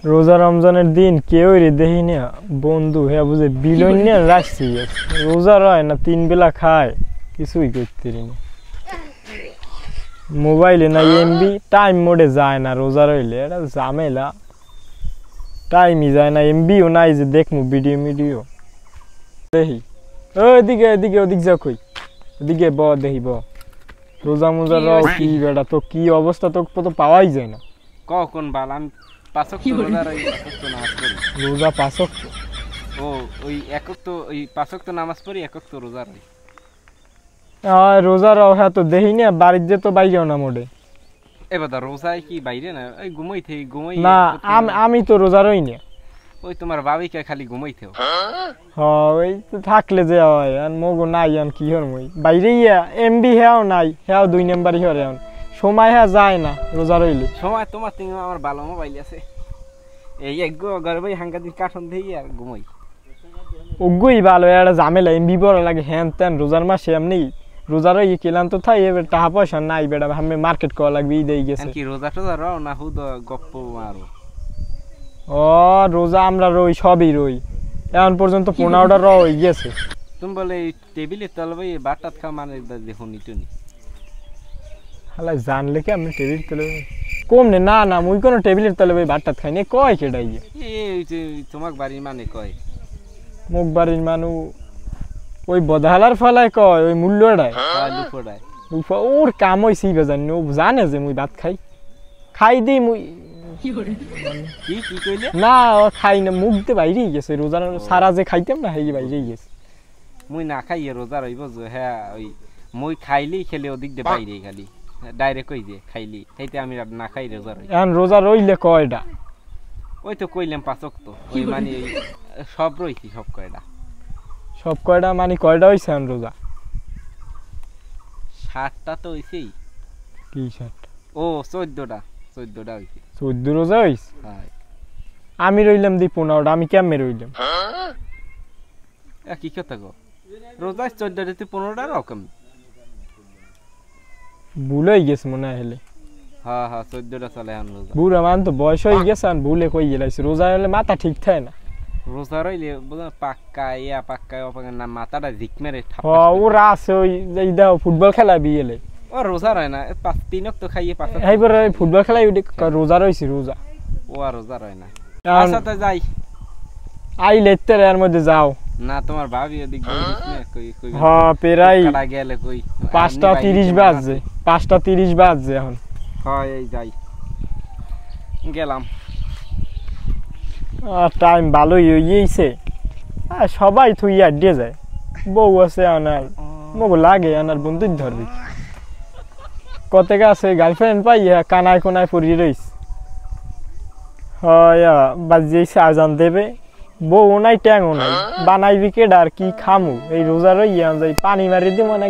রোজা রমজানের দিন কেউ রে দেখি না বন্ধু হ্যাঁ বুঝে বিলনিয়ান রাখছি রোজা রয় না 3 বেলা খায় কিছুই করতে না মোবাইলে না এমবি টাইম মোডে যায় না রোজা রইলে এটা ঝামেলা টাইমই যায় না এমবিও নাই যে দেখমু ভিডিও দেখি ওদিকে এদিকে ওদিক যা কই ওদিকে ব দেখি ব রোজা মোজা রও কি বেটা তো কি অবস্থা তো পাওয়াই যায় না কখন বাল আমি পাঁচক তো রোজা রই একক তো নামাজ পড়ি রোজা পাঁচক ও ওই একক তো ওই পাঁচক তো নামাজ পড়ি একক তো রোজা রই রোজা রও হ্যাঁ তো দেখি না বাড়িতে তো বাইরেও না মোডে এবার রোজায় কি বাইরে না ওই ঘুমাই না আমি তো রোজা রই না ওই তোমার বাবিকে খালি ঘুমাইতেও ওই তো থাকলে যে হয় আর মগো নাই আন কি হর মই বাইরে এমবি হ্যাও নাই হ্যাও 2 নাম্বারই হরে এখন সময় হ্যাঁ যায় না রোজা রইলে সময় তোমার থেকে আমার ভালো মোবাইল আছে এই এক ঘরে ভাই হাঙ্গাদিন কাঠন দিয়ে আর ঘুমাই ওগুই ভালো একটা ঝামেলা এমবি বড় লাগে হ্যান তেন রোজার মাসে এমনি রোজা রই কেলাম তো থাই এবার টাকা পয়সা নাই বেটা আমি মার্কেট করা লাগবে ঈদেই গেছে কি রোজা টোজা রও না হুদ গপ্প মারো রোজা আমরা রই সবই রই এখন পর্যন্ত 15টা রই গেছে তুমি বলে টেবিলে তলে ভাই বাটাত খা মানে দেখুন ইটুনি হালা জানলে কি আমি টেবিল তলে কম নে না মুই কোন টেবিলের তলে ভাই বাটাত খাই নে কয় কেডাই এই যে তোমাক বাড়ির মানে কয় মুখ বাড়ির মানু ওই বদহালার ফলায় কয় ওই মূল্যটাই লুফোড়ায় ওর কাম হইছি বেজানি ও জানে যে মুই ভাত খাই দিই মুই কি কইলে না ও খাই না মুখ দিয়ে বাইরেই গেছে রোজার সারা যে খাইতাম না হেই বাইরেই গেছে মুই না খাই রোজা রইব যে হ্যাঁ ওই মুই খাইলেই খেলে ওদিক দিয়ে বাইরে খালি ডাইরেক্ট কই যে খাইলি তাইতে আমি না খাই রোজা রই এখন রোজা রইলে কয়টা ওই তো কইলাম পাঁচক তো ওই মানে সব রইছি সব কয়টা মানে কয়টা হইছে এখন রোজা 7টা তো হইছেই কি 7টা ও 14টা হইছে 14 রোজা হইছে হ্যাঁ আমি রইলাম দি 15টা আমি কেমনে রইলাম কি কথা গো রোজা 14টা তে 15টা রকম ভুলই গেছে মনে হলে হ্যাঁ 14টা চলে এখন রোজা বুড়া মান তো বয়স হয়ে গেছে আর ভুলে কই গেলাইছে রোজা হলে মাথা ঠিক থাকে না রোজা রইলে পাক্কা না মাথাটা ঝিক মেরে ওরা আছে ওই এই দাও ফুটবল খেলা বিয়েলে ও রোজা রয় না 3 তো খাইয়ে 5 এইবার ফুটবল খেলাই রোজা রইছি রোজা ও আর রোজা রয় না আচ্ছা তো যাই আইলে তের এর মধ্যে যাও না তোমার ভাবি ওদিক কই হ্যাঁ পেরাই কাটা গেলে কই 5:30 বাজে 5:30 বাজে এখন হ্যাঁ এই যাই গেলাম টাইম ভালোই হইছে সবাই থুই আড্ডে যায় বউ আছে আনার মগো লাগে আনার বন্ধুই ধরবি কত আছে গার্লফ্রেন্ড পাই কানায় কোনায় পড়ি রইস হয় বাজিয়েছে আজান দেবে বউ নাই ট্যাংও নাই বানাইবি কেডা আর কি খামু এই রোজা রইয়া যাই পানি মারি দিব না